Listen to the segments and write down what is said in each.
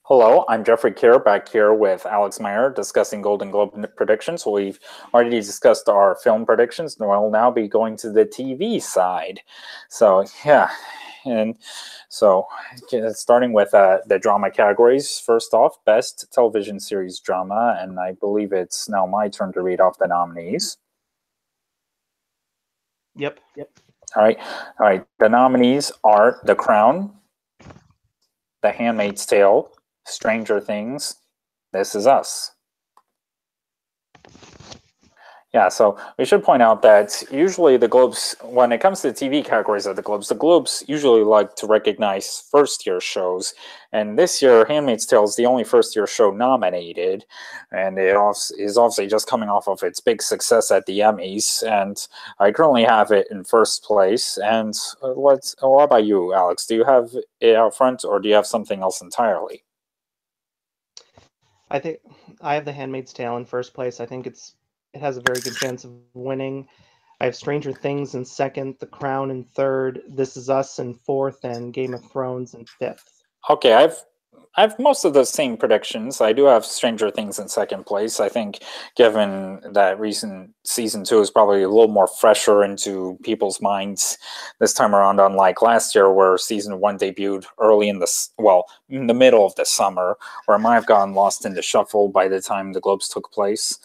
Hello, I'm Jeffrey Kier, back here with Alex Meyer discussing Golden Globe predictions. We've already discussed our film predictions, and we'll now be going to the TV side. So, yeah, and so starting with the drama categories. First off, Best Television Series Drama, and I believe it's now my turn to read off the nominees. Yep. All right. The nominees are The Crown, The Handmaid's Tale, Stranger Things, This Is Us. Yeah, so we should point out that usually the Globes, when it comes to the TV categories of the Globes usually like to recognize first-year shows. And this year, Handmaid's Tale is the only first-year show nominated, and it is obviously just coming off of its big success at the Emmys. And I currently have it in first place. And what about you, Alex? Do you have it out front, or do you have something else entirely? I think I have The Handmaid's Tale in first place. I think it has a very good chance of winning. I have Stranger Things in second, The Crown in third, This Is Us in fourth, and Game of Thrones in fifth. Okay, I've most of the same predictions. I do have Stranger Things in second place. I think, given that recent season 2 is probably a little more fresher into people's minds this time around, unlike last year, where season 1 debuted early in the middle of the summer, where it might have gotten lost in the shuffle by the time the Globes took place.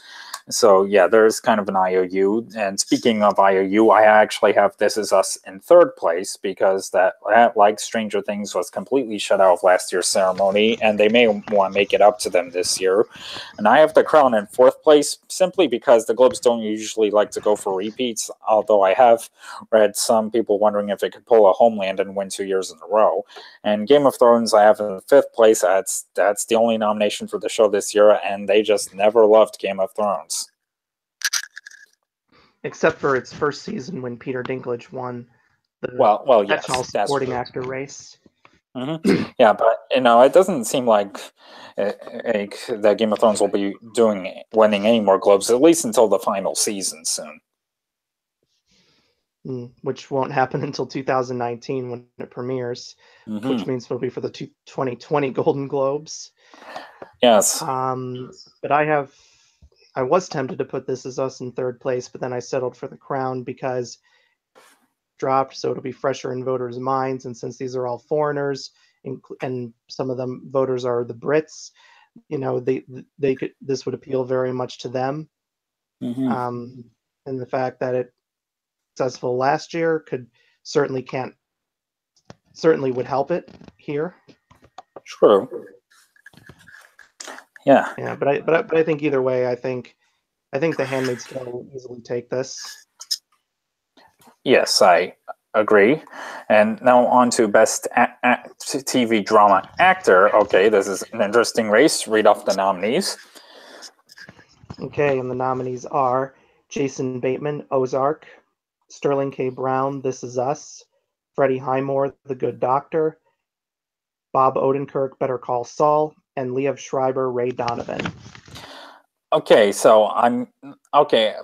So yeah, there's kind of an IOU. And speaking of IOU, I actually have This Is Us in third place because that, like Stranger Things, was completely shut out of last year's ceremony, and they may want to make it up to them this year. And I have The Crown in fourth place simply because the Globes don't usually like to go for repeats, although I have read some people wondering if it could pull a Homeland and win 2 years in a row. And Game of Thrones I have in fifth place. That's the only nomination for the show this year, and they just never loved Game of Thrones. Except for its first season when Peter Dinklage won the Yes, supporting actor race. Mm-hmm. Yeah, but it doesn't seem like that Game of Thrones will be winning any more Globes, at least until the final season soon. Which won't happen until 2019 when it premieres, which means it'll be for the 2020 Golden Globes. Yes. But I was tempted to put This Is Us in third place, but then I settled for The Crown because it dropped, so it'll be fresher in voters' minds. And since these are all foreigners, and some of them voters are the Brits, this would appeal very much to them. And the fact that it successful last year certainly would help it here. True. Yeah. Yeah, but I think either way, I think The Handmaid's Tale will easily take this. Yes, I agree. And now on to Best TV Drama Actor. Okay, this is an interesting race. Read off the nominees. Okay, and the nominees are Jason Bateman, Ozark, Sterling K. Brown, This Is Us, Freddie Highmore, The Good Doctor, Bob Odenkirk, Better Call Saul, and Liev Schreiber, Ray Donovan. Okay, so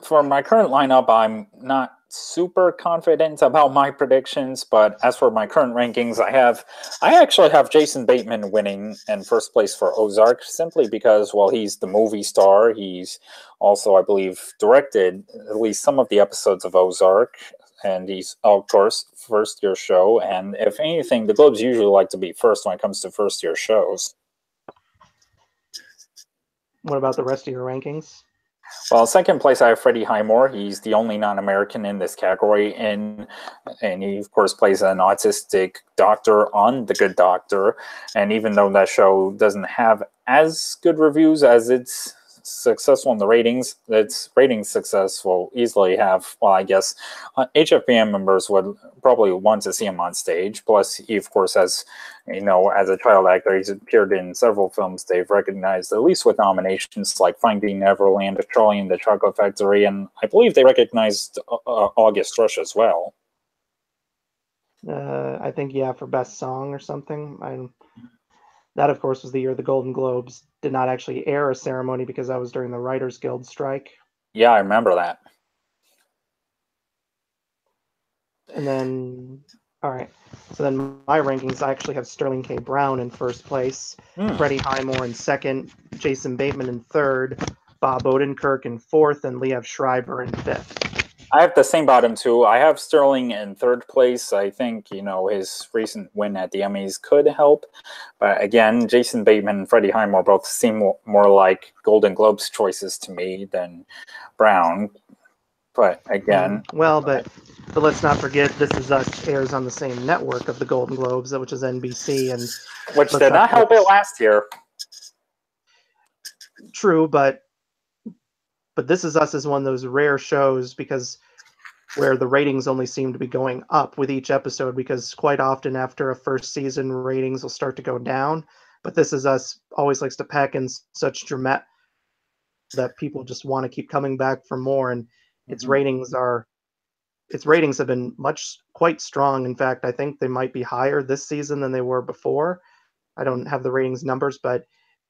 for my current lineup, I'm not super confident about my predictions, but as for my current rankings, I actually have Jason Bateman winning in first place for Ozark, simply because, well, he's the movie star. He's also, I believe, directed at least some of the episodes of Ozark, and he's, of course, first-year show. And if anything, the Globes usually like to be first when it comes to first-year shows. What about the rest of your rankings? Well, second place, I have Freddie Highmore. He's the only non-American in this category, and he, of course, plays an autistic doctor on The Good Doctor. And even though that show doesn't have as good reviews as it's successful in the ratings, its ratings success will easily have, well, I guess, HFPM members would probably want to see him on stage. Plus, he, of course, has, as a child actor, he's appeared in several films they've recognized, at least with nominations like Finding Neverland, Charlie and the Chocolate Factory, and I believe they recognized August Rush as well. I think, yeah, for Best Song or something. That, of course, was the year the Golden Globes did not actually air a ceremony because that was during the Writers Guild strike. Yeah, I remember that. And then All right. So then my rankings, I actually have Sterling K. Brown in first place, Hmm. Freddie Highmore in second, Jason Bateman in third, Bob Odenkirk in fourth, and Liev Schreiber in fifth. I have the same bottom two. I have Sterling in third place. I think, his recent win at the Emmys could help. But again, Jason Bateman and Freddie Highmore both seem more like Golden Globes choices to me than Brown. But again, Well, but let's not forget This Is Us airs on the same network of the Golden Globes, which is NBC, and which let's did not not forget help it last year. true, but This Is Us is one of those rare shows because where the ratings only seem to be going up with each episode because quite often after a first season ratings will start to go down, but This Is Us always likes to pack in such dramatic that people just want to keep coming back for more, and its Mhm. ratings are its ratings have been quite strong. In fact, I think they might be higher this season than they were before. I don't have the ratings numbers, but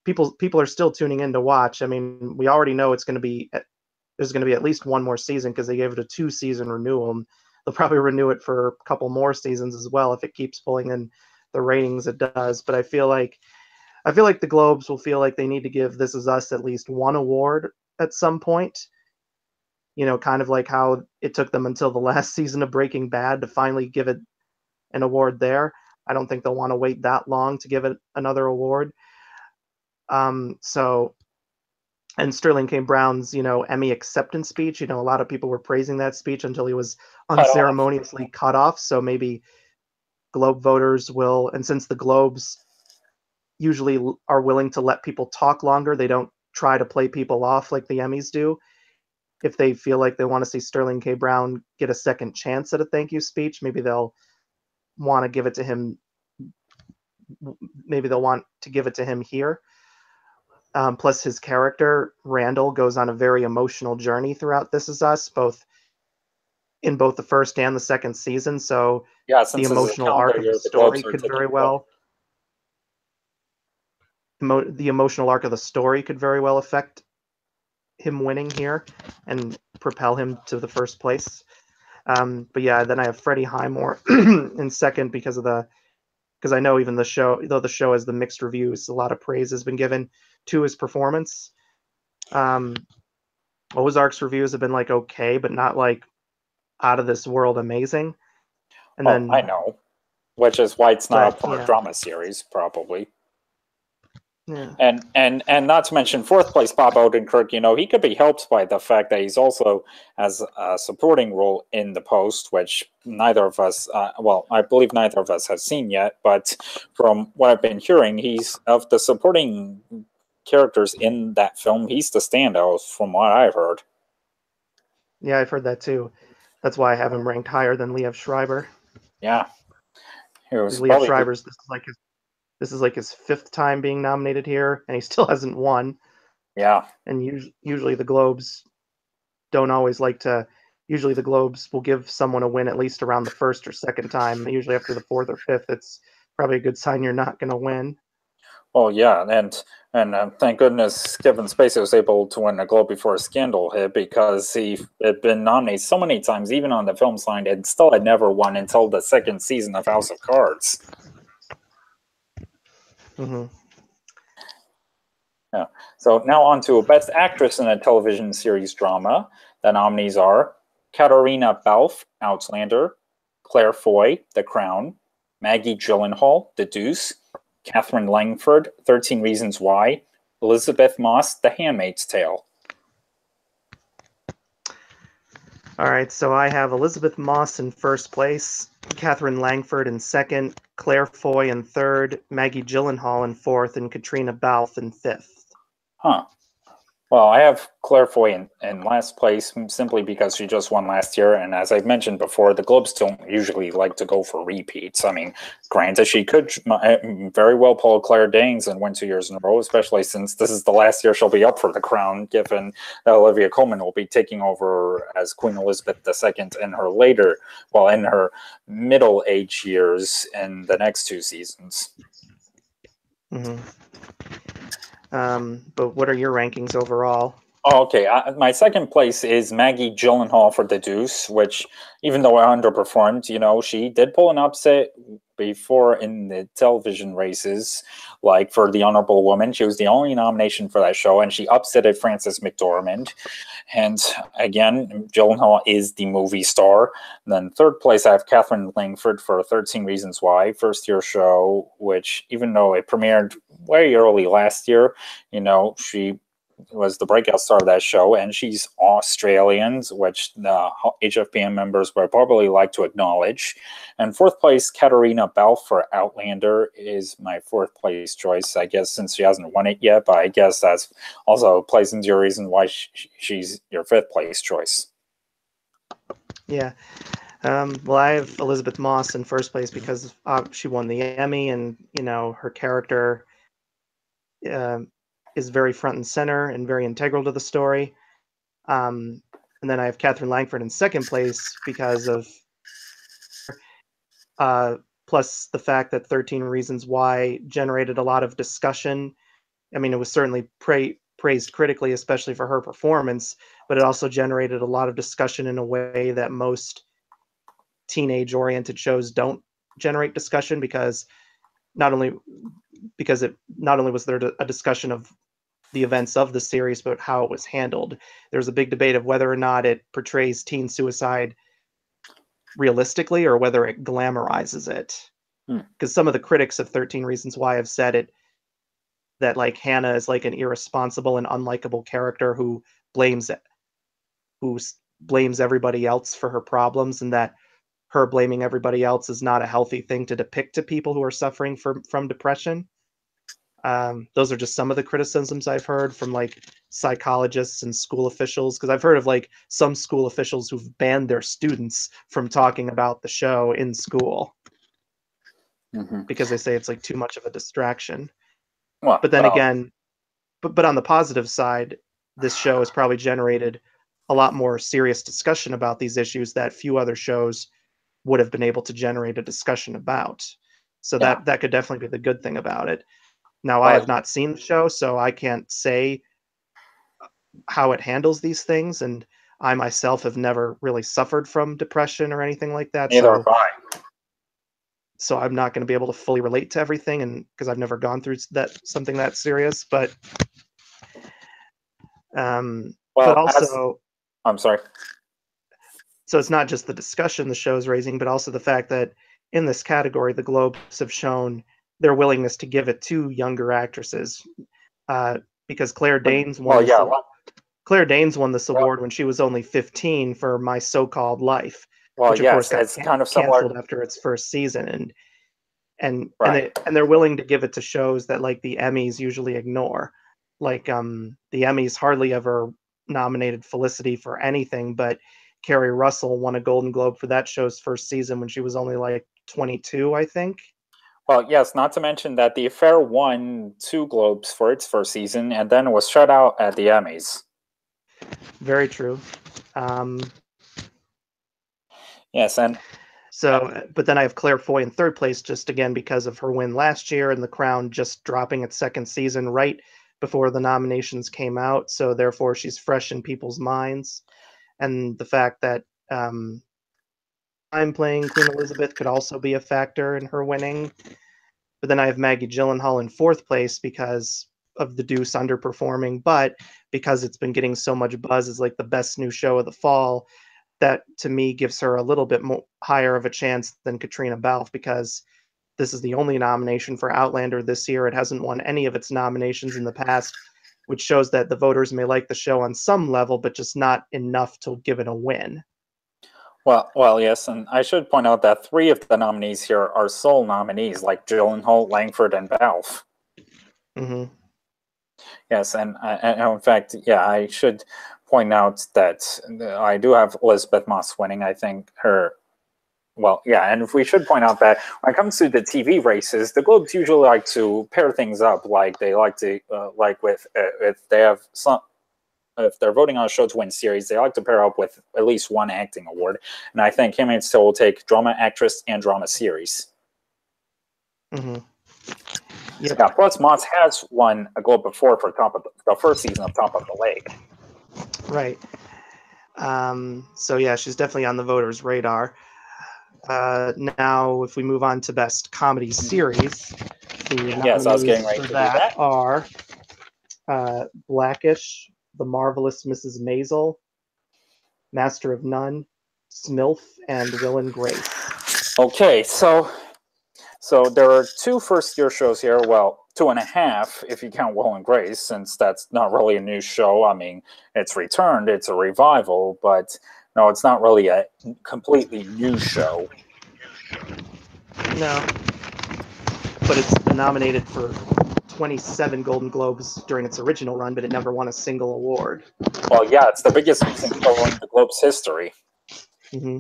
people are still tuning in to watch. I mean, we already know it's going to be there's going to be at least one more season because they gave it a 2-season renewal. And they'll probably renew it for a couple more seasons as well if it keeps pulling in the ratings it does. But I feel like the Globes will feel like they need to give This Is Us at least one award at some point. You know, kind of like how it took them until the last season of Breaking Bad to finally give it an award there. I don't think they'll want to wait that long to give it another award. So and Sterling K. Brown's, Emmy acceptance speech, a lot of people were praising that speech until he was Cut off. unceremoniously cut off. So maybe Globe voters will, and since the Globes usually are willing to let people talk longer, they don't try to play people off like the Emmys do. If they feel like they want to see Sterling K. Brown get a second chance at a thank you speech, maybe they'll want to give it to him. Maybe they'll want to give it to him here. Plus, his character Randall goes on a very emotional journey throughout This Is Us, both the first and the second season. So Yeah, the since this is a emotional calendar arc of the year, the Globes story are could taking very place. well the emotional arc of the story could very well affect him winning here and propel him to the first place. But yeah, then I have Freddie Highmore in second because I know even though the show has the mixed reviews, a lot of praise has been given to his performance. Um, Ozark's reviews have been like okay, but not like out of this world amazing. And Oh, I then, know. Which is why it's not but up for a yeah, drama series, probably. yeah, And not to mention fourth place Bob Odenkirk, he could be helped by the fact that he's also has a supporting role in the Post, which neither of us, well, I believe neither of us have seen yet. But from what I've been hearing, he's of the supporting characters in that film, he's the standout from what I've heard. yeah, I've heard that too. That's why I have him ranked higher than Liev Schreiber. Yeah, he was Because Liev probably Schreiber's this is like his fifth time being nominated here, and he still hasn't won. yeah. And usually the Globes don't always like to. Usually the Globes will give someone a win at least around the first or second time. Usually after the fourth or fifth, it's probably a good sign you're not going to win. Oh yeah, and thank goodness Kevin Spacey was able to win a Globe before a scandal hit because he had been nominated so many times, even on the film side, and still had never won until the second season of House of Cards. Hmm. Yeah. So now on to Best Actress in a Television Series Drama. The nominees are Katarina Balfe, Outlander; Claire Foy, The Crown; Maggie Gyllenhaal, The Deuce; Catherine Langford, 13 Reasons Why; Elizabeth Moss, The Handmaid's Tale. All right, so I have Elizabeth Moss in first place, Catherine Langford in second, Claire Foy in third, Maggie Gyllenhaal in fourth, and Katrina Balfe in fifth. Huh. Well, I have Claire Foy in last place simply because she just won last year, and as I've mentioned before, the Globes don't usually like to go for repeats. I mean, granted, she could very well pull Claire Danes and win 2 years in a row, especially since this is the last year she'll be up for the crown, given that Olivia Colman will be taking over as Queen Elizabeth II in her in her middle age years in the next 2 seasons. Hmm. But what are your rankings overall? Oh, okay. My second place is Maggie Gyllenhaal for The Deuce, which, even though I underperformed, she did pull an upset before in the television races, like for The Honorable Woman. She was the only nomination for that show, and she upsetted Frances McDormand. And again, Gyllenhaal is the movie star. And then third place, I have Catherine Langford for 13 Reasons Why, first year show, which, even though it premiered way early last year, she was the breakout star of that show, and she's Australian, which the HFPM members would probably like to acknowledge. And fourth place, Katarina Balfe for Outlander is my fourth place choice, I guess, since she hasn't won it yet, but I guess that's also plays into your reason why she's your fifth place choice. Yeah. Well, I have Elizabeth Moss in first place because she won the Emmy, and her character is very front and center and very integral to the story. And then I have Catherine Langford in second place because of plus the fact that 13 Reasons Why generated a lot of discussion. I mean, it was certainly praised critically, especially for her performance, but it also generated a lot of discussion in a way that most teenage-oriented shows don't generate discussion, because not only was there a discussion of the events of the series, but how it was handled. There's a big debate of whether or not it portrays teen suicide realistically or whether it glamorizes it. Because some of the critics of 13 Reasons Why have said it that like Hannah is like an irresponsible and unlikable character who blames everybody else for her problems, and that her blaming everybody else is not a healthy thing to depict to people who are suffering from depression. Those are just some of the criticisms I've heard from like psychologists and school officials, because I've heard of like some school officials who've banned their students from talking about the show in school because they say it's like too much of a distraction. Well, But then again, but on the positive side, this show has probably generated a lot more serious discussion about these issues that few other shows would have been able to generate a discussion about. So yeah. that could definitely be the good thing about it. Now, I have not seen the show, so I can't say how it handles these things, and I myself have never really suffered from depression or anything like that. Neither have I. So I'm not going to be able to fully relate to everything, and because I've never gone through something that serious. But but also, I'm sorry. So it's not just the discussion the show is raising, but also the fact that in this category, the Globes have shown their willingness to give it to younger actresses. Because Claire Danes won this award when she was only 15 for My So-Called Life, which of course got it's kind of canceled after its first season, and they're willing to give it to shows that like the Emmys usually ignore. Like the Emmys hardly ever nominated Felicity for anything, but Kerry Russell won a Golden Globe for that show's first season when she was only like 22, I think. Well, yes, not to mention that The Affair won 2 Globes for its first season and then was shut out at the Emmys. Very true. Yes, and but then I have Claire Foy in third place, just again because of her win last year and The Crown just dropping its second season right before the nominations came out. So therefore, she's fresh in people's minds. And the fact that I'm playing Queen Elizabeth could also be a factor in her winning. But then I have Maggie Gyllenhaal in fourth place because of The Deuce underperforming, but because it's been getting so much buzz as like the best new show of the fall, that to me gives her a little bit more higher of a chance than Katrina Balfe, because this is the only nomination for Outlander this year. It hasn't won any of its nominations in the past, which shows that the voters may like the show on some level, but just not enough to give it a win. Well, yes, and I should point out that 3 of the nominees here are sole nominees, like Gyllenhaal, Langford, and Balfe. Mm-hmm. Yes, and in fact, yeah, I should point out that I do have Elizabeth Moss winning. I think her. Well, yeah, and if we should point out that when it comes to the TV races, the Globes usually like to pair things up. Like they like to, like with if they have some, if they're voting on a show to win series, they like to pair up with at least one acting award. And I think Handmaid's Tale will take drama actress and drama series. Mm-hmm. Yep. Yeah. Plus, Moss has won a Globe before for the first season of Top of the Lake. Right. So yeah, she's definitely on the voters' radar. Now, if we move on to Best Comedy Series, the Yes, I was getting nominees ready for to do that that. are Blackish, The Marvelous Mrs. Maisel, Master of None, Smilf, and Will and Grace. Okay, so there are two first-year shows here. Well, two and a half if you count Will and Grace, since that's not really a new show. I mean, it's returned, it's a revival, but no, it's not really a completely new show. No, but it's been nominated for 27 Golden Globes during its original run, but it never won a single award. Well, yeah, it's the biggest season ever in the Globe's history. Mm-hmm.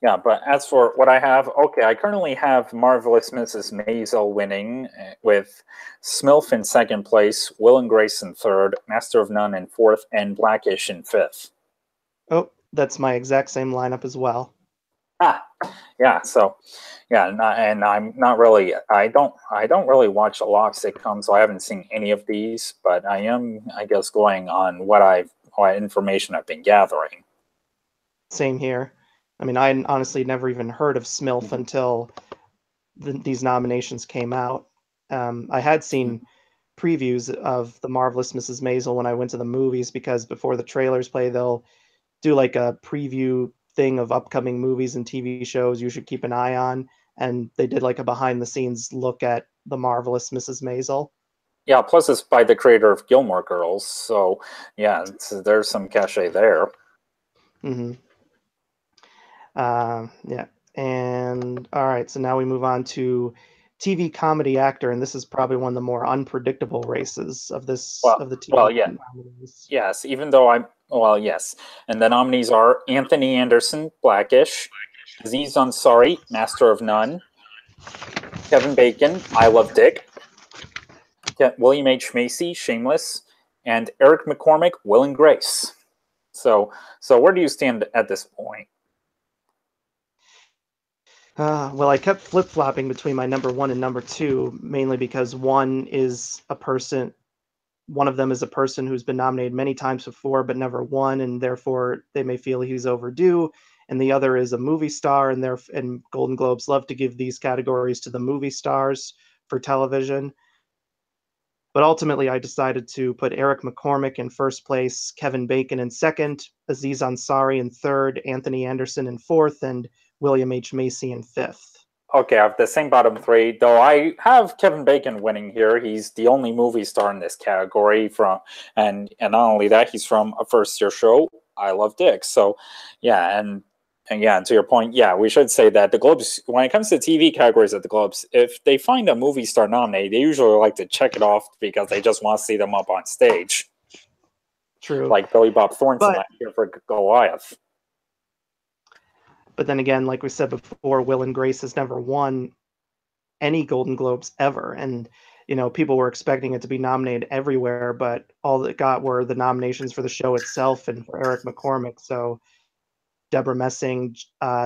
Yeah, but as for what I have, okay, I currently have Marvelous Mrs. Maisel winning with Smilf in second place, Will and Grace in third, Master of None in fourth, and Blackish in fifth. Oh, that's my exact same lineup as well. Ah, yeah. So, yeah, and I'm not really. I don't really watch a lot of sitcoms, so I haven't seen any of these. But I am, I guess, going on what information I've been gathering. Same here. I mean, I honestly never even heard of Smilf until these nominations came out. I had seen previews of The Marvelous Mrs. Maisel when I went to the movies because before the trailers play, they'll do like a preview thing of upcoming movies and TV shows you should keep an eye on. And they did like a behind the scenes look at The Marvelous Mrs. Maisel. Yeah. Plus, it's by the creator of Gilmore Girls, so yeah, there's some cachet there. Mm-hmm. Yeah. And all right, so now we move on to TV comedy actor, and this is probably one of the more unpredictable races of this Well, of the well, TV yeah, nominees. yes. Even though I'm, well, yes, and the nominees are Anthony Anderson, Blackish; Aziz Ansari, Master of None; Kevin Bacon, I Love Dick; William H Macy, Shameless; and Eric McCormick, Will and Grace. So where do you stand at this point? Well, I kept flip flopping between my number one and number two, mainly because one of them is a person who's been nominated many times before but never won, and therefore they may feel he's overdue. And the other is a movie star, and Golden Globes love to give these categories to the movie stars for television. But ultimately, I decided to put Eric McCormick in first place, Kevin Bacon in second, Aziz Ansari in third, Anthony Anderson in fourth, and William H. Macy in fifth. Okay, I have the same bottom three, though I have Kevin Bacon winning here. He's the only movie star in this category and not only that, he's from a first year show, I Love Dick. So yeah, and yeah, to your point, yeah, we should say that the Globes, when it comes to TV categories at the Globes, if they find a movie star nominated, they usually like to check it off because they just want to see them up on stage, True. like Billy Bob Thornton But last year for Goliath. but then again, like we said before, Will and Grace has never won any Golden Globes ever. And people were expecting it to be nominated everywhere, but all it got were the nominations for the show itself and for Eric McCormick. So Deborah Messing,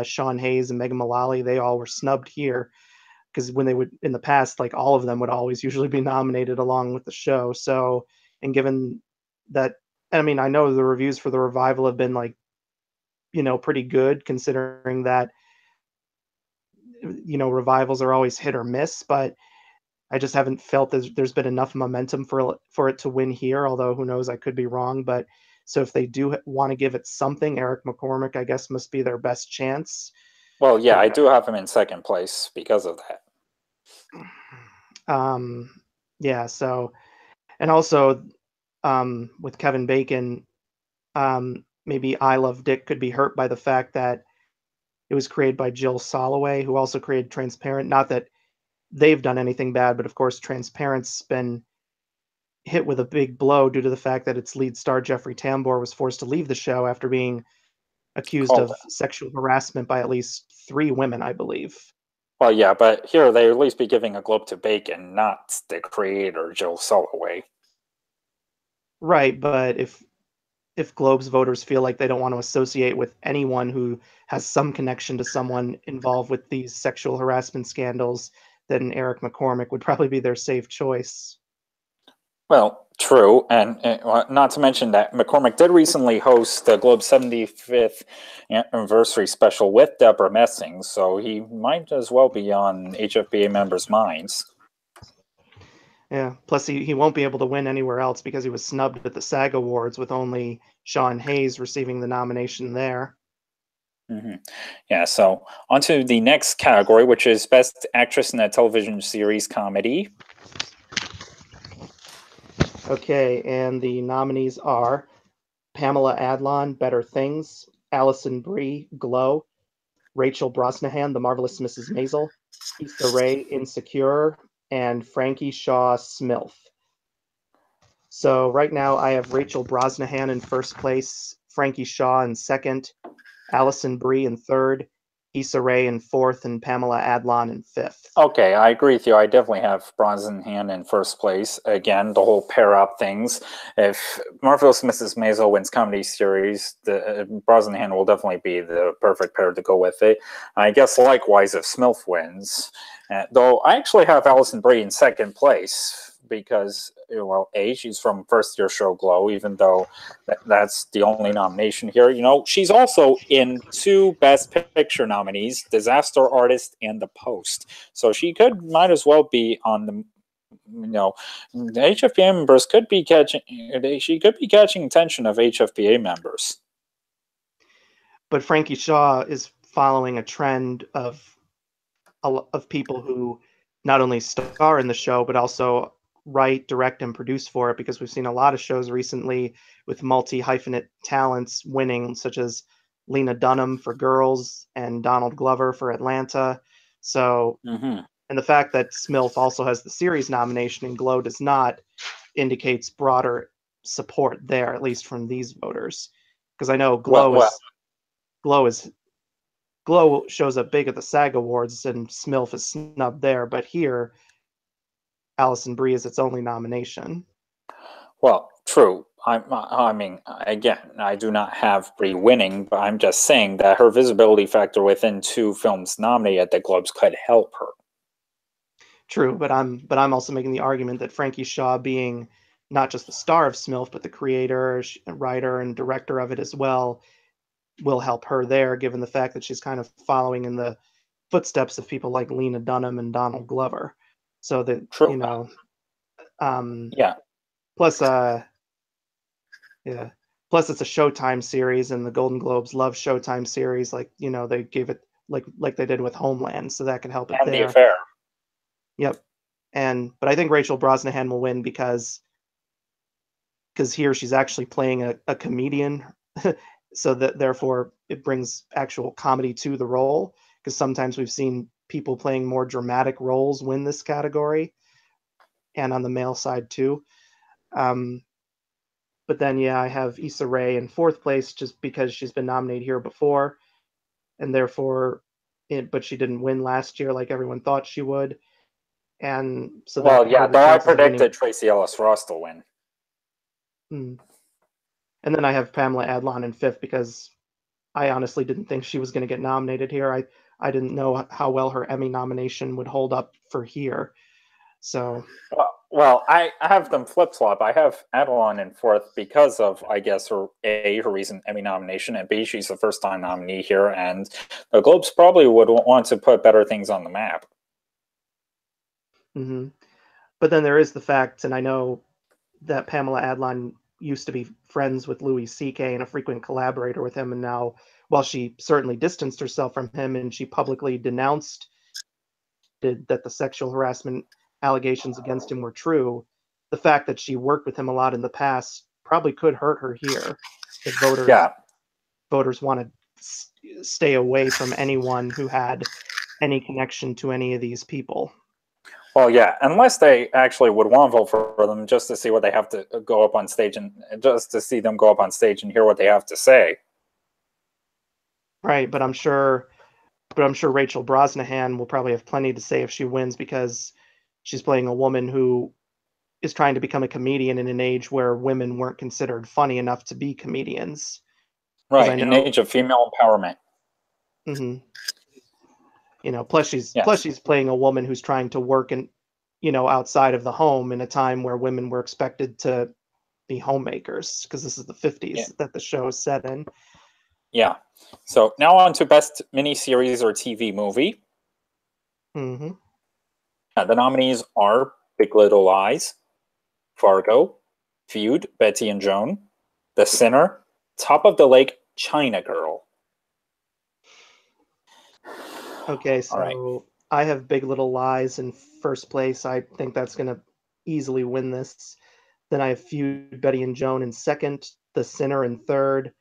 Sean Hayes, and Megan Mullally, they all were snubbed here because when they would in the past, like all of them would always usually be nominated along with the show. So, and given that, I mean, I know the reviews for the revival have been like, pretty good considering that, revivals are always hit or miss, but I just haven't felt there's been enough momentum for it to win here. Although who knows, I could be wrong. But so if they do want to give it something, Eric McCormick, I guess, must be their best chance. Well, yeah, But I do have him in second place because of that. um, yeah. So and also with Kevin Bacon, maybe I Love Dick could be hurt by the fact that it was created by Jill Soloway, who also created Transparent. Not that they've done anything bad, but of course, Transparent's been hit with a big blow due to the fact that its lead star Jeffrey Tambor was forced to leave the show after being accused Called of sexual harassment by at least 3 women, I believe. Well, yeah, but here they at least be giving a globe to Bacon, not the creator, Joe Soloway. Right, but if Globes voters feel like they don't want to associate with anyone who has some connection to someone involved with these sexual harassment scandals, then Eric McCormick would probably be their safe choice. Well, true, and well, not to mention that McCormick did recently host the Globe's 75th anniversary special with Deborah Messing, so he might as well be on HFBA members' minds. Yeah. Plus, he won't be able to win anywhere else because he was snubbed at the SAG Awards with only Sean Hayes receiving the nomination there. Hmm. Yeah, so on to the next category, which is Best Actress in a Television Series Comedy. Okay, and the nominees are Pamela Adlon, Better Things, Alison Brie, Glow, Rachel Brosnahan, The Marvelous Mrs. Maisel, Issa Rae, Insecure, and Frankie Shaw, Smilf. So right now I have Rachel Brosnahan in first place, Frankie Shaw in second, Alison Brie in third, Issa Rae in fourth, and Pamela Adlon in fifth. Okay, I agree with you. I definitely have Brosnahan in first place. Again, the whole pair up things. If Marvelous Mrs. Maisel wins comedy series, the Brosnahan will definitely be the perfect pair to go with it. I guess likewise if Smilf wins. Though I actually have Alison Brie in second place because, well, A, she's from first year show Glow, even though that's the only nomination here. You know, she's also in two Best Picture nominees, Disaster Artist and The Post. So she might as well be on the, the HFPA members could be catching, she could be catching attention of HFPA members. But Frankie Shaw is following a trend of people who not only star in the show but also write, direct, and produce for it, because we've seen a lot of shows recently with multi-hyphenate talents winning, such as Lena Dunham for Girls and Donald Glover for Atlanta. So, Mm-hmm. and the fact that Smilf also has the series nomination and Glow does not indicates broader support there, at least from these voters. Because I know Well, Glow is Glow shows up big at the SAG Awards, and Smilf is snubbed there. But here, Alison Brie is its only nomination. well, true. I mean, again, I do not have Brie winning, but I'm just saying that her visibility factor within two films nominated at the Globes could help her. True, but I'm also making the argument that Frankie Shaw, being not just the star of Smilf, but the creator, writer, and director of it as well, will help her there, given the fact that she's kind of following in the footsteps of people like Lena Dunham and Donald Glover. So that, True. um, Yeah. plus, yeah, plus it's a Showtime series, and the Golden Globes love Showtime series. Like, they gave it like they did with Homeland, so that could help it And the there. affair. Yep. But I think Rachel Brosnahan will win because here she's actually playing a comedian, so that therefore it brings actual comedy to the role. Because sometimes we've seen people playing more dramatic roles win this category, and on the male side too. Um, but then, yeah, I have Issa Rae in fourth place just because she's been nominated here before, and therefore, but she didn't win last year like everyone thought she would, and so that Well, could yeah, hurt her though I chances of winning. predicted Tracy Ellis Ross to win. Hmm. And then I have Pamela Adlon in fifth because I honestly didn't think she was going to get nominated here. I didn't know how well her Emmy nomination would hold up for here. So, Well, I have them flip flop. I have Adeline in fourth because of, I guess, her recent Emmy nomination, and B, she's the first time nominee here, and the Globes probably would want to put better things on the map. mm-hmm. But then there is the fact, and I know that Pamela Adlon used to be friends with Louis C.K. and a frequent collaborator with him, and now, while she certainly distanced herself from him and she publicly denounced that the sexual harassment allegations against him were true, the fact that she worked with him a lot in the past probably could hurt her here if Yeah. voters want to stay away from anyone who had any connection to any of these people. Well, yeah, unless they actually would want to vote for them just to see what they have to go up on stage and just to see them go up on stage and hear what they have to say. Right, but I'm sure Rachel Brosnahan will probably have plenty to say if she wins, because she's playing a woman who is trying to become a comedian in an age where women weren't considered funny enough to be comedians. Because I Right, an know, age of female empowerment. mm-hmm, plus Yes. she's playing a woman who's trying to work outside of the home in a time where women were expected to be homemakers, because this is the Yeah. 50s that the show is set in. Yeah. So now on to best miniseries or TV movie. Hmm. The nominees are Big Little Lies, Fargo, Feud, Betty and Joan, The Sinner, Top of the Lake, China Girl. Okay, All right. so I have Big Little Lies in first place. I think that's going to easily win this. Then I have Feud, Betty and Joan in second, The Sinner in third,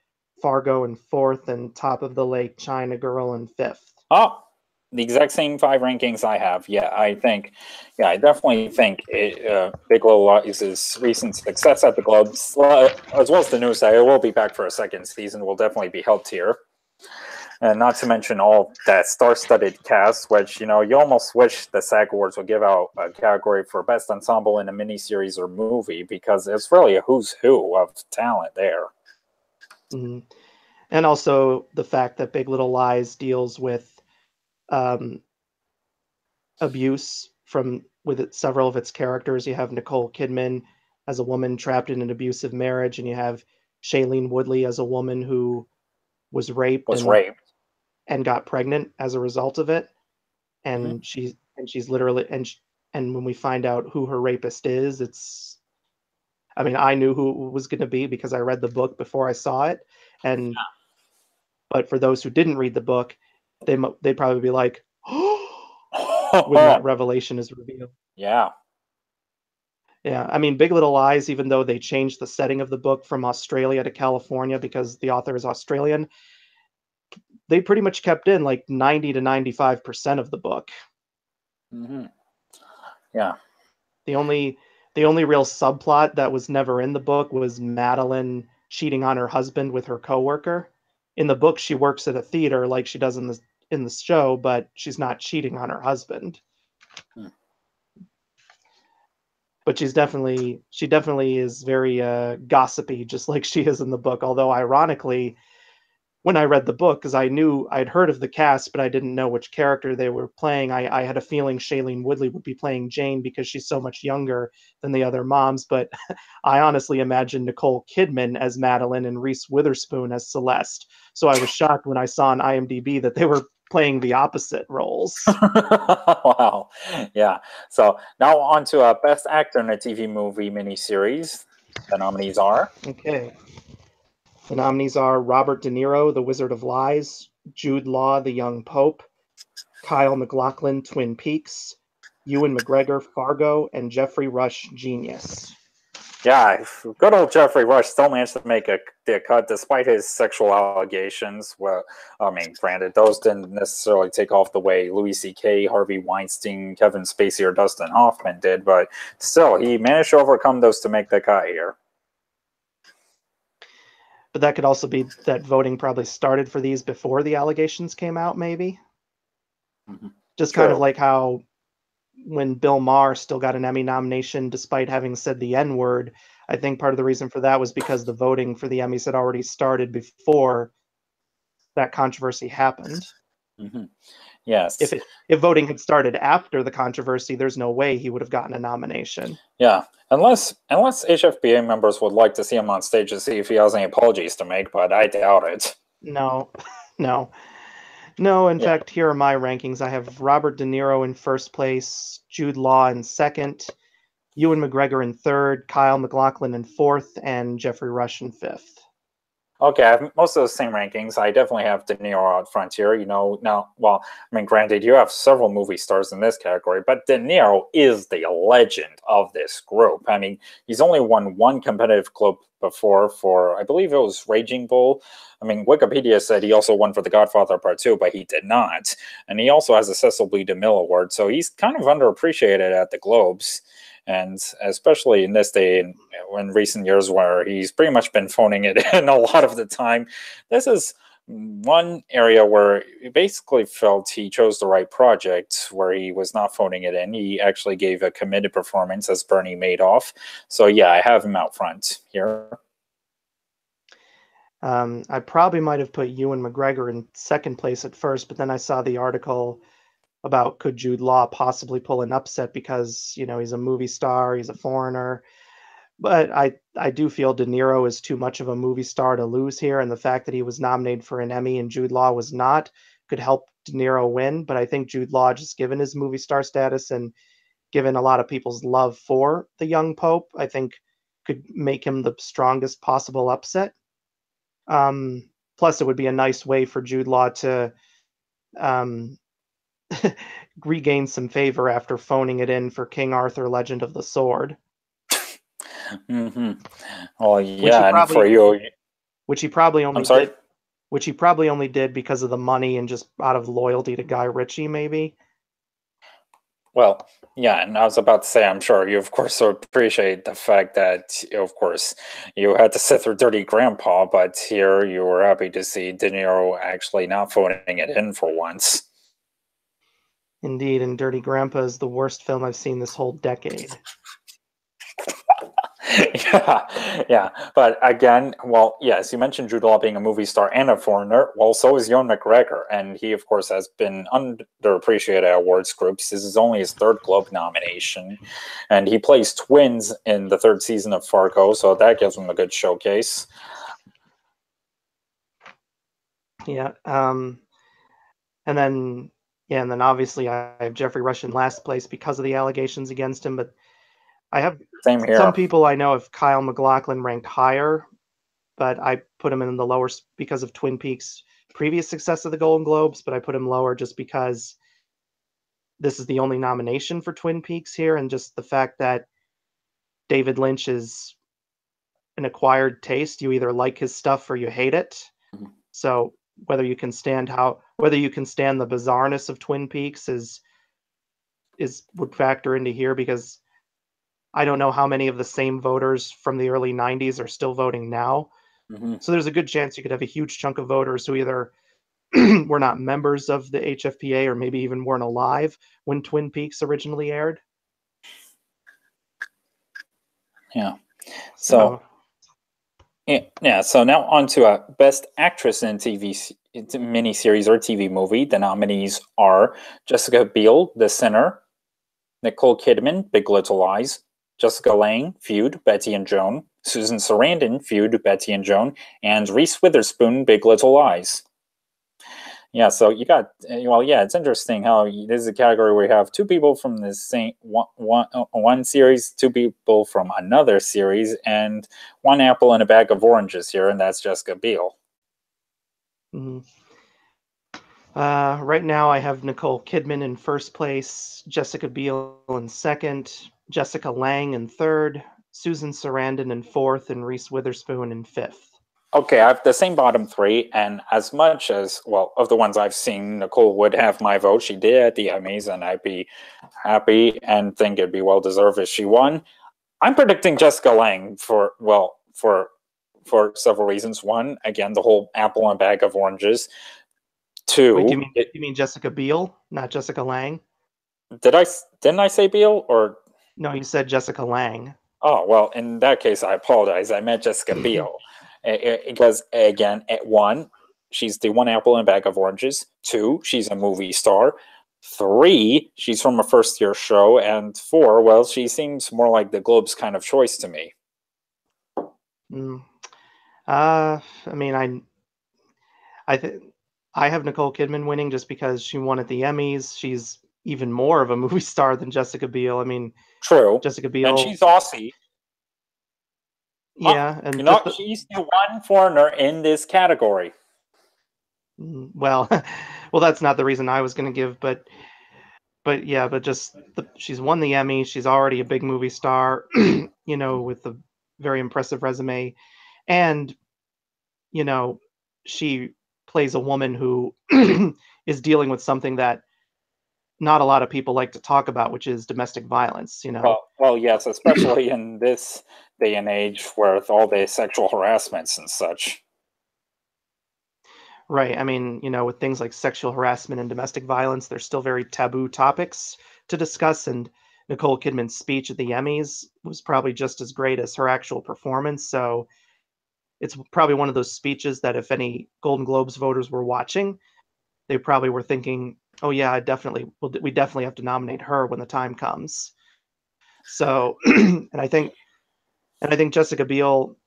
Fargo in fourth, and Top of the Lake, China Girl in fifth. Oh, the exact same five rankings I have. I definitely think Big Little Lies' recent success at the Globes, as well as the news that it will be back for a second season, will definitely be helped here. And not to mention all that star-studded cast, which, you almost wish the SAG Awards would give out a category for best ensemble in a miniseries or movie, because it's really a who's who of talent there. Mhm. And also the fact that Big Little Lies deals with um, abuse several of its characters. You have Nicole Kidman as a woman trapped in an abusive marriage, and you have Shailene Woodley as a woman who was raped Was and raped. got pregnant as a result of it. Mm-hmm. And she's literally and when we find out who her rapist is, I mean, I knew who it was going to be because I read the book before I saw it, and but for those who didn't read the book, they'd probably be like, when that revelation is revealed. Yeah. Yeah, I mean, Big Little Lies, even though they changed the setting of the book from Australia to California because the author is Australian, they pretty much kept in like 90 to 95% of the book. Mm-hmm. Yeah. The only real subplot that was never in the book was Madeline cheating on her husband with her coworker. In the book, she works at a theater like she does in the show, but she's not cheating on her husband. Hmm. But she definitely is very gossipy, just like she is in the book. Although ironically, when I read the book, because I knew I'd heard of the cast, but I didn't know which character they were playing. I had a feeling Shailene Woodley would be playing Jane because she's so much younger than the other moms. But I honestly imagined Nicole Kidman as Madeline and Reese Witherspoon as Celeste. So I was shocked when I saw on IMDb that they were playing the opposite roles. Wow. Yeah. So now on to Best Actor in a TV movie miniseries. The nominees are Okay. The nominees are Robert De Niro, The Wizard of Lies, Jude Law, The Young Pope, Kyle MacLachlan, Twin Peaks, Ewan McGregor, Fargo, and Jeffrey Rush, Genius. Yeah, good old Jeffrey Rush still managed to make the cut despite his sexual allegations. Well, I mean, granted, those didn't necessarily take off the way Louis C.K., Harvey Weinstein, Kevin Spacey, or Dustin Hoffman did, but still, he managed to overcome those to make the cut here. But that could also be that voting probably started for these before the allegations came out, maybe. Mm-hmm. Just kind of True. like how when Bill Maher still got an Emmy nomination despite having said the N word, I think part of the reason for that was because the voting for the Emmys had already started before that controversy happened. Mm-hmm. Yes. If voting had started after the controversy, there's no way he would have gotten a nomination. Yeah, unless HFBA members would like to see him on stage to see if he has any apologies to make, but I doubt it. No, no. No, in Yeah. fact, here are my rankings. I have Robert De Niro in first place, Jude Law in second, Ewan McGregor in third, Kyle MacLachlan in fourth, and Jeffrey Rush in fifth. Okay, I have most of the same rankings. I definitely have De Niro out front here. Now, well, I mean, granted, you have several movie stars in this category, but De Niro is the legend of this group. I mean, he's only won one competitive Globe before for, I believe it was Raging Bull. I mean, Wikipedia said he also won for The Godfather Part 2, but he did not. And he also has a Cecil B. DeMille Award, so he's kind of underappreciated at the Globes. And especially in this day, in recent years, where he's pretty much been phoning it in a lot of the time, this is one area where he basically felt he chose the right project, where he was not phoning it in. He actually gave a committed performance as Bernie Madoff. So yeah, I have him out front here. I probably might have put Ewan McGregor in second place at first, but then I saw the article about could Jude Law possibly pull an upset because, he's a movie star, he's a foreigner. But I do feel De Niro is too much of a movie star to lose here, and the fact that he was nominated for an Emmy and Jude Law was not could help De Niro win. But I think Jude Law, just given his movie star status and given a lot of people's love for the young Pope, I think could make him the strongest possible upset. Plus, it would be a nice way for Jude Law to um, regain some favor after phoning it in for King Arthur: Legend of the Sword, Hmm. Well, which he yeah, and for probably you, which he probably I'm only sorry. did which he probably only did because of the money and just out of loyalty to Guy Ritchie, maybe. Well, yeah, and I was about to say, I'm sure you, of course, appreciate the fact that, of course, you had to sit through Dirty Grandpa, but here you were happy to see De Niro actually not phoning it in for once. Indeed, and Dirty Grandpa is the worst film I've seen this whole decade. Yeah, yeah. But again, well, yes, you mentioned Jude Law being a movie star and a foreigner. Well, so is Ewan McGregor, and he, of course, has been underappreciated at awards groups. This is only his third Globe nomination, and he plays twins in the third season of Fargo, so that gives him a good showcase. Yeah. And then and then obviously I have Jeffrey Rush in last place because of the allegations against him, but I have Same some here. people I know have Kyle MacLachlan ranked higher, but I put him in the lower because of Twin Peaks' previous success of the Golden Globes, but I put him lower just because this is the only nomination for Twin Peaks here, and just the fact that David Lynch is an acquired taste. You either like his stuff or you hate it. So whether you can stand the bizarreness of Twin Peaks is would factor into here because I don't know how many of the same voters from the early 90s are still voting now. Hmm. So there's a good chance you could have a huge chunk of voters who either were not members of the HFPA or maybe even weren't alive when Twin Peaks originally aired. Yeah. So So yeah, so now on to Best Actress in miniseries or TV movie. The nominees are Jessica Biel, The Sinner, Nicole Kidman, Big Little Lies, Jessica Lange, Feud, Betty and Joan, Susan Sarandon, Feud, Betty and Joan, and Reese Witherspoon, Big Little Lies. Yeah, so you got, well, yeah, it's interesting how this is a category where you have two people from the same one series, two people from another series, and one apple in a bag of oranges here, and that's Jessica Biel. mhm. Right now, I have Nicole Kidman in first place, Jessica Biel in second, Jessica Lange in third, Susan Sarandon in fourth, and Reese Witherspoon in fifth. Okay, I have the same bottom three, and as much as, well, of the ones I've seen, Nicole would have my vote. She did at the Emmys, and I'd be happy and think it'd be well deserved if she won. I'm predicting Jessica Lange for, well, for several reasons. One, again, the whole apple and bag of oranges. Wait, Two, you mean Jessica Biel, not Jessica Lange? didn't I say Beal or No, you said Jessica Lange. oh well? In that case, I apologize. I meant Jessica Biel because again, at one, she's the one apple in a bag of oranges. Two, she's a movie star. Three, she's from a first year show, and four, well, she seems more like the Globe's kind of choice to me. Mm. I mean, I th- I have Nicole Kidman winning just because she won at the Emmys. She's even more of a movie star than Jessica Biel. I mean, True, Jessica and Biel, she's Aussie. yeah, and You know, she's the one foreigner in this category. well, well, that's not the reason I was going to give, but yeah, but just she's won the Emmy. She's already a big movie star, with a very impressive resume, and you know, she plays a woman who is dealing with something that not a lot of people like to talk about, which is domestic violence. Well, yes, especially in this day and age with all the sexual harassments and such. Right. I mean, with things like sexual harassment and domestic violence, they're still very taboo topics to discuss. And Nicole Kidman's speech at the Emmys was probably just as great as her actual performance. So it's probably one of those speeches that if any Golden Globes voters were watching, they probably were thinking, oh yeah, we definitely have to nominate her when the time comes. So, and I think Jessica Biel,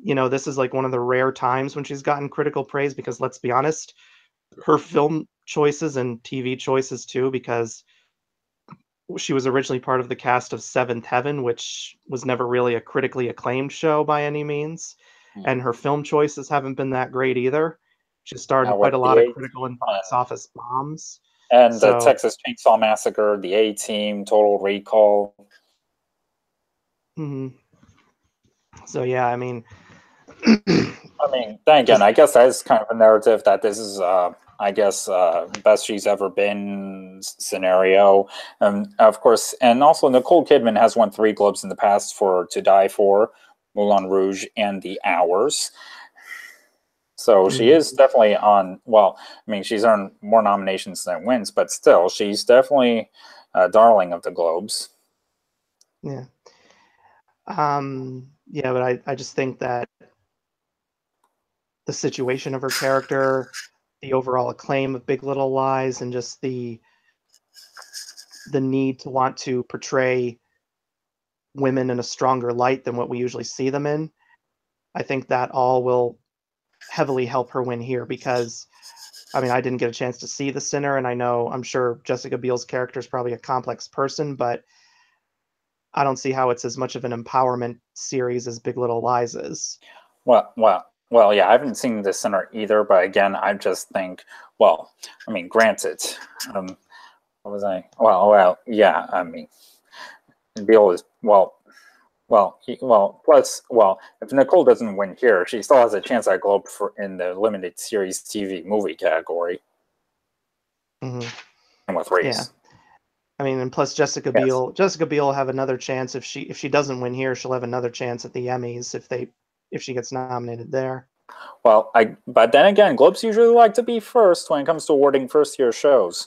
this is like one of the rare times when she's gotten critical praise because let's be honest, her film choices and TV choices too, because she was originally part of the cast of Seventh Heaven, which was never really a critically acclaimed show by any means. And Hmm. her film choices haven't been that great either. She starred in Now with quite a the lot of eight critical and box uh, office bombs. and the So, Texas Chainsaw Massacre, the A Team, Total Recall. mhm. So yeah, I mean, I mean, then again, just I guess that is kind of a narrative that this is, I guess, best she's ever been scenario. Of course, and also Nicole Kidman has won 3 Globes in the past for To Die For, Moulin Rouge, and The Hours. So she mhm, is definitely on. Well, I mean, she's earned more nominations than wins, but still, she's definitely a darling of the Globes. yeah. Yeah, but I just think that the situation of her character, the overall acclaim of Big Little Lies, and just the need to want to portray women in a stronger light than what we usually see them in. I think that all will heavily help her win here because I mean I didn't get a chance to see The Sinner, and I'm sure Jessica Biel's character is probably a complex person, but I don't see how it's as much of an empowerment series as Big Little Lies is. Well. Yeah, I haven't seen The Sinner either, but again, I just think. Well, I mean, granted, um, what was I? Yeah. I mean, Beale is Plus, if Nicole doesn't win here, she still has a chance at Globe for in the limited series TV movie category, Hmm. and with Yeah, race. I mean, and plus Yes. Jessica Biel will have another chance if she doesn't win here, she'll have another chance at the Emmys if she gets nominated there. But then again, Globes usually like to be first when it comes to awarding first year shows.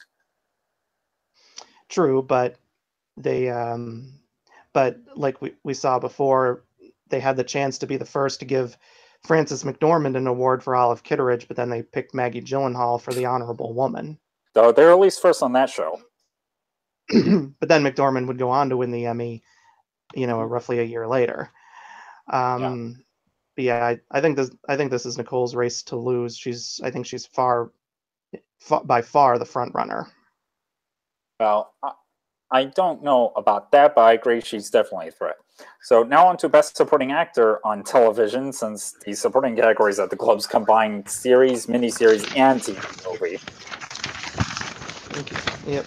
True, they but like we saw before, they had the chance to be the first to give Frances McDormand an award for Olive Kitteridge, but then they picked Maggie Gyllenhaal for The Honorable Woman. Though they're at least first on that show. But then McDormand would go on to win the Emmy, Mhm. roughly a year later. Yeah. Um, but yeah, I think this is Nicole's race to lose. I think she's by far the front runner. Well, I don't know about that, but I agree she's definitely a threat. So now on to Best Supporting Actor on Television, since the supporting categories at the Globes combine series, miniseries, and TV movie. Okay. Yep.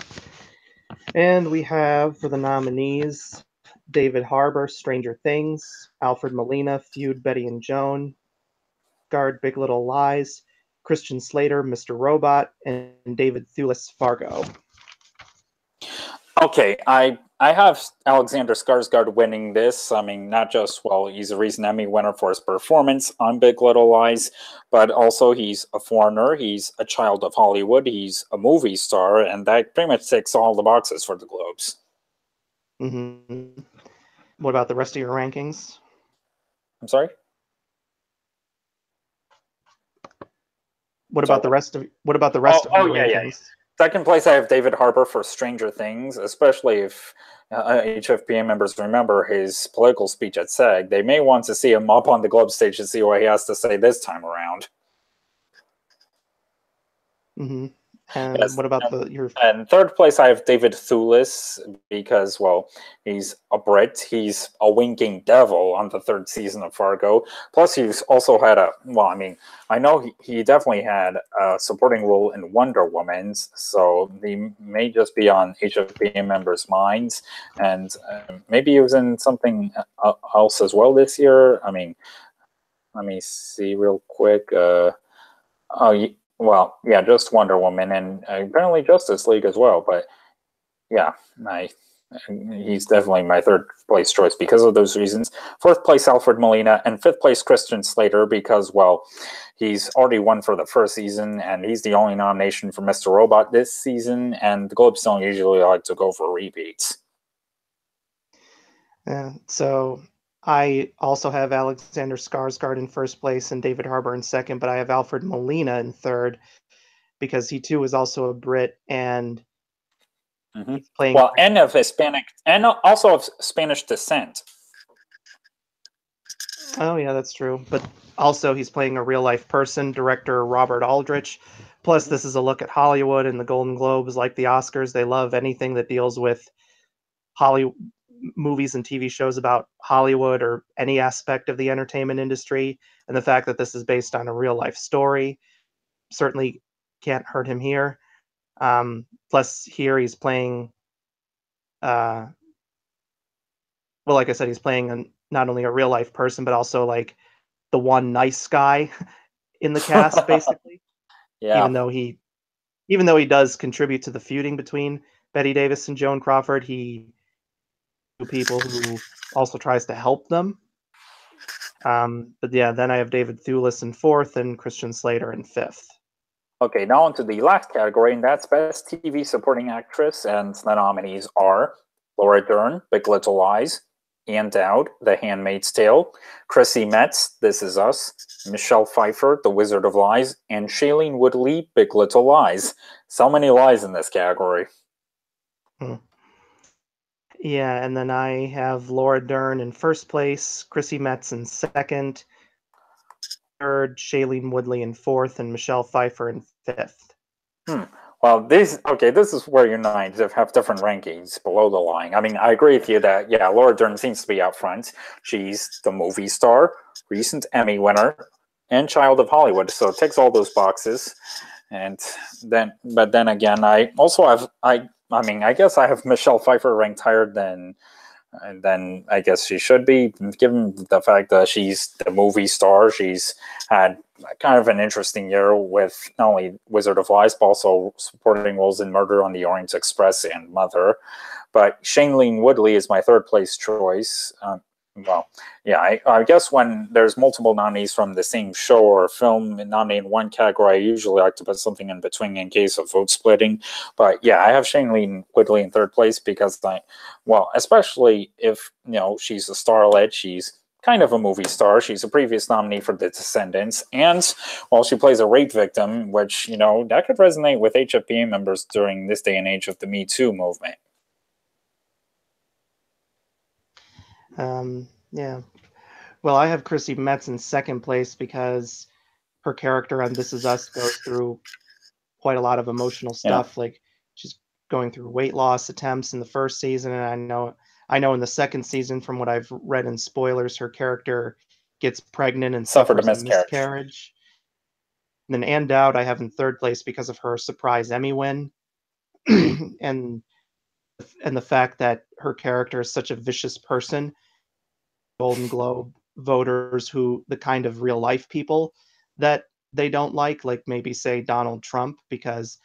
And we have for the nominees David Harbour, Stranger Things, Alfred Molina, Feud, Betty and Joan, Guard, Big Little Lies, Christian Slater, Mr. Robot, and David Thewlis, Fargo. Okay, I have Alexander Skarsgård winning this. I mean, not just he's a recent Emmy winner for his performance on Big Little Lies, but also he's a foreigner. He's a child of Hollywood. He's a movie star, and that pretty much ticks all the boxes for the Globes. Mm-hmm. What about the rest of your rankings? I'm sorry. Sorry. What about the Oh, rest of your yeah. rankings? Second place, I have David Harbour for Stranger Things, especially if HFPA members remember his political speech at SAG. They may want to see him up on the Globe stage to see what he has to say this time around. Mm-hmm. And Yes. what about your? And third place, I have David Thewlis because, he's a Brit. He's a winking devil on the third season of Fargo. Plus, he's also had I know he definitely had a supporting role in Wonder Woman, so he may just be on HFPA members' minds. And maybe he was in something else as well this year. I mean, let me see real quick. Yeah, just Wonder Woman and apparently Justice League as well. But yeah, I he's definitely my third place choice because of those reasons. Fourth place, Alfred Molina, and fifth place, Christian Slater, because he's already won for the first season, and he's the only nomination for Mr. Robot this season. And the Globes don't usually like to go for repeats. So I also have Alexander Skarsgård in first place and David Harbour in second, but I have Alfred Molina in third. because he too is also a Brit, and Hmm. he's playing. Well, and of Hispanic, and also of Spanish descent. Oh yeah, that's true. But also, he's playing a real life person, director Robert Aldrich. Plus, Mhm. this is a look at Hollywood and the Golden Globes, like the Oscars. They love anything that deals with Hollywood movies and TV shows about Hollywood or any aspect of the entertainment industry. And the fact that this is based on a real life story certainly can't hurt him here. Plus, here he's playing, uh, well, like I said, he's playing not only a real life person, but also like the one nice guy in the cast, basically. Yeah. Even though he, even though he does contribute to the feuding between Betty Davis and Joan Crawford, he people who also tries to help them. But yeah, then I have David Thewlis in fourth and Christian Slater in fifth. Okay, now on to the last category, and that's Best TV Supporting Actress. And the nominees are Laura Dern, Big Little Lies, Ann Dowd, The Handmaid's Tale, Chrissy Metz, This Is Us, Michelle Pfeiffer, The Wizard of Lies, and Shailene Woodley, Big Little Lies. So many lies in this category. Hmm. Yeah, and then I have Laura Dern in first place, Chrissy Metz in second, third, Shailene Woodley in fourth, and Michelle Pfeiffer in fifth. Hmm. Well, this is where United have different rankings below the line. I mean, I agree with you that, yeah, Laura Dern seems to be out front. She's the movie star, recent Emmy winner, and child of Hollywood, so it ticks all those boxes. And but then again, I also have, I mean, I guess I have Michelle Pfeiffer ranked higher than and then I guess she should be, given the fact that she's the movie star. She's had kind of an interesting year with not only Wizard of Lies, but also supporting roles in Murder on the Orient Express and Mother. But Shailene Woodley is my third place choice. Well, yeah, I guess when there's multiple nominees from the same show or film nominated in one category, I usually like to put something in between in case of vote splitting. But yeah, I have Shailene Woodley in third place because well, especially if she's a starlet, she's kind of a movie star. She's a previous nominee for The Descendants, and well, she plays a rape victim, which that could resonate with HFPA members during this day and age of the Me Too movement. Yeah. Well, I have Chrissy Metz in second place because her character on This Is Us goes through quite a lot of emotional Yeah, stuff. Like she's going through weight loss attempts in the first season, and I know in the second season, from what I've read in spoilers, her character gets pregnant and suffered a suffers a miscarriage. miscarriage. And then Ann Dowd I have in third place because of her surprise Emmy win, and the fact that her character is such a vicious person. Golden Globe voters who the kind of real life people that they don't like maybe say Donald Trump, because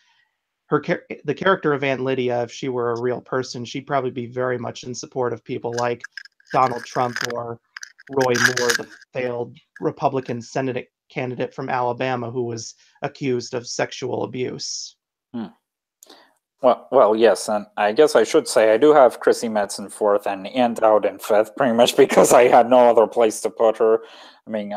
the character of Aunt Lydia, if she were a real person, she'd probably be very much in support of people like Donald Trump or Roy Moore, the failed Republican Senate candidate from Alabama who was accused of sexual abuse. Hmm. Well, yes, and I guess I should say I do have Chrissy Metz in fourth and Ann Dowd in fifth, pretty much because I had no other place to put her. I mean,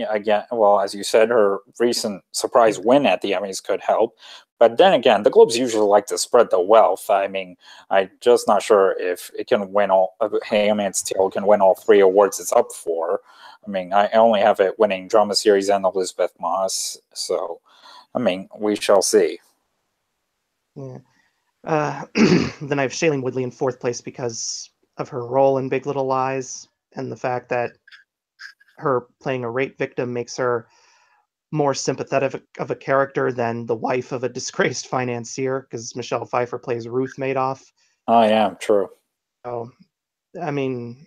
again, well, as you said, her recent surprise win at the Emmys could help, but then again, the Globes usually like to spread the wealth. I mean, I'm just not sure if it can win all. Handmaid's Tale can win all three awards it's up for. I mean, I only have it winning drama series and Elizabeth Moss, so I mean, we shall see. Yeah. Then I have Shailene Woodley in fourth place because of her role in Big Little Lies and the fact that her playing a rape victim makes her more sympathetic of a character than the wife of a disgraced financier, because Michelle Pfeiffer plays Ruth Madoff. I am true. So, I mean,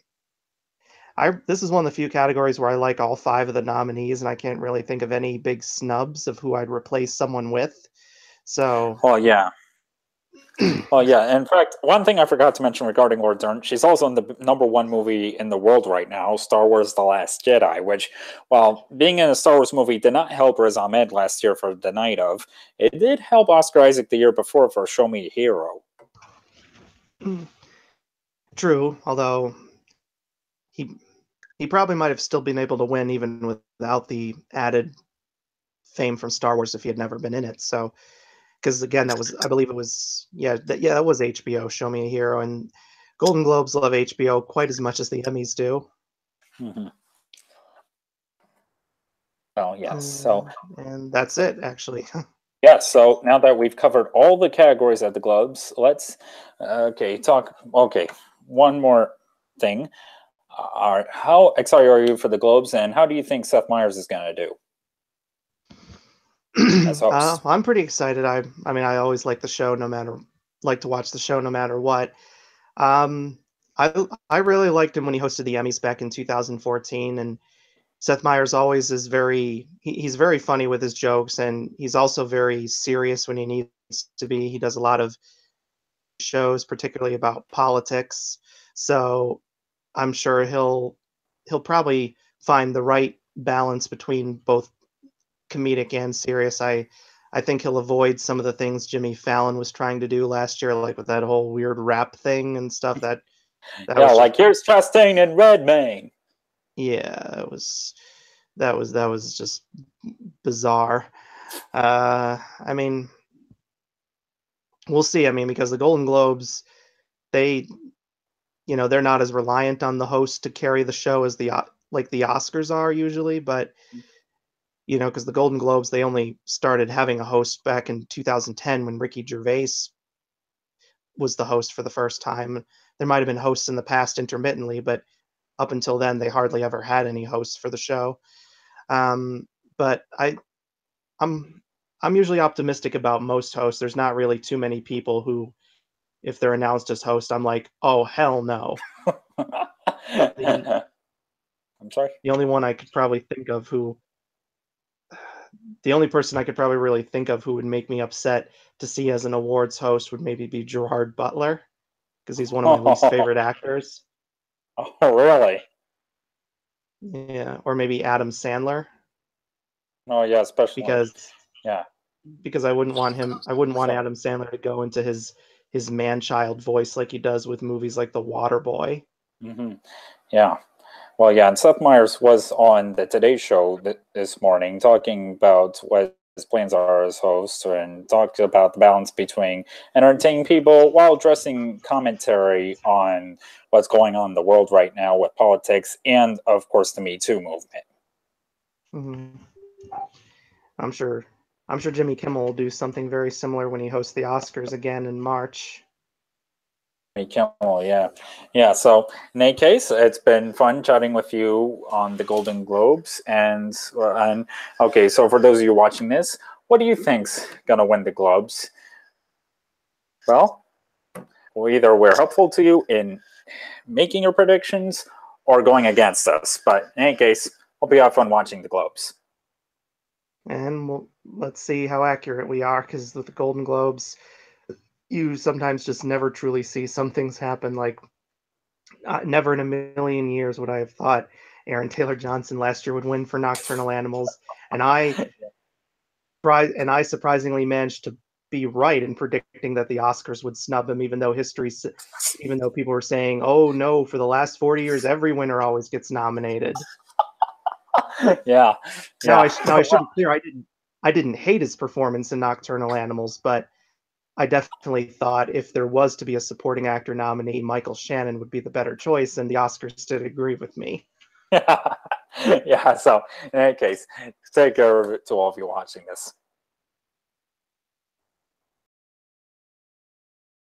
this is one of the few categories where I like all five of the nominees, and I can't really think of any big snubs of who I'd replace someone with. So, Well, yeah. Well, yeah. In fact, one thing I forgot to mention regarding Laura Dern, she's also in the number one movie in the world right now, Star Wars: The Last Jedi. Which, while being in a Star Wars movie did not help Riz Ahmed last year for The Night of, it did help Oscar Isaac the year before for Show Me a Hero. true, although he he probably might have still been able to win even without the added fame from Star Wars if he had never been in it. So, because again, that was, I believe it was, that was HBO. Show Me a Hero, and Golden Globes love HBO quite as much as the Emmys do. Hmm. Well, yes. And that's it, actually. Yes. So now that we've covered all the categories at the Globes, let's talk. Okay, one more thing. How excited are you for the Globes, and how do you think Seth Meyers is going to do as host? I'm pretty excited. I mean, I always like the show, like to watch the show no matter what. Um, I really liked him when he hosted the Emmys back in 2014, and Seth Meyers always is he's very funny with his jokes, and he's also very serious when he needs to be. He does a lot of shows, particularly about politics. So I'm sure he'll probably find the right balance between both comedic and serious. I think he'll avoid some of the things Jimmy Fallon was trying to do last year, like with that whole weird rap thing and stuff. That Yeah, was just, like here's Chastain and Redmayne. yeah, that was just bizarre. I mean, we'll see. I mean, because the Golden Globes, they they're not as reliant on the host to carry the show as like the Oscars are usually, but because the Golden Globes, they only started having a host back in 2010 when Ricky Gervais was the host for the first time. There might have been hosts in the past intermittently, but up until then, they hardly ever had any hosts for the show. But I'm I'm usually optimistic about most hosts. There's not really too many people who, if they're announced as host, I'm like, oh hell no. The I'm sorry. the only one I could probably think of who the only person I could probably really think of who would make me upset to see as an awards host would maybe be Gerard Butler, because he's one of my least favorite actors. Oh, really? Yeah, or maybe Adam Sandler, Oh, yeah, especially. because Yeah. I wouldn't want So, Adam Sandler to go into his man-child voice like he does with movies like The Waterboy. hmm yeah. Well, yeah, and Seth Meyers was on the Today Show this morning talking about what his plans are as host and talked about the balance between entertaining people while addressing commentary on what's going on in the world right now with politics and, of course, the Me Too movement. Hmm. I'm sure I'm sure Jimmy Kimmel will do something very similar when he hosts the Oscars again in March. Kimmel, yeah, yeah. So in any case, it's been fun chatting with you on the Golden Globes, and okay. So for those of you watching this, what do you think's gonna win the Globes? Well, we're helpful to you in making your predictions or going against us. But in any case, hope you have fun watching the Globes. And let's see how accurate we are, because with the Golden Globes, you sometimes just never truly see some things happen. Like, never in a million years would I have thought Aaron Taylor Johnson last year would win for Nocturnal Animals, and I surprisingly managed to be right in predicting that the Oscars would snub him, even though people were saying, "Oh no, for the last 40 years, every winner always gets nominated." Yeah, Now yeah. I should be clear, I didn't hate his performance in Nocturnal Animals, but I definitely thought if there was to be a supporting actor nominee, Michael Shannon would be the better choice, and the Oscars did agree with me. Yeah. Yeah. So in any case, take care of it to all of you watching this.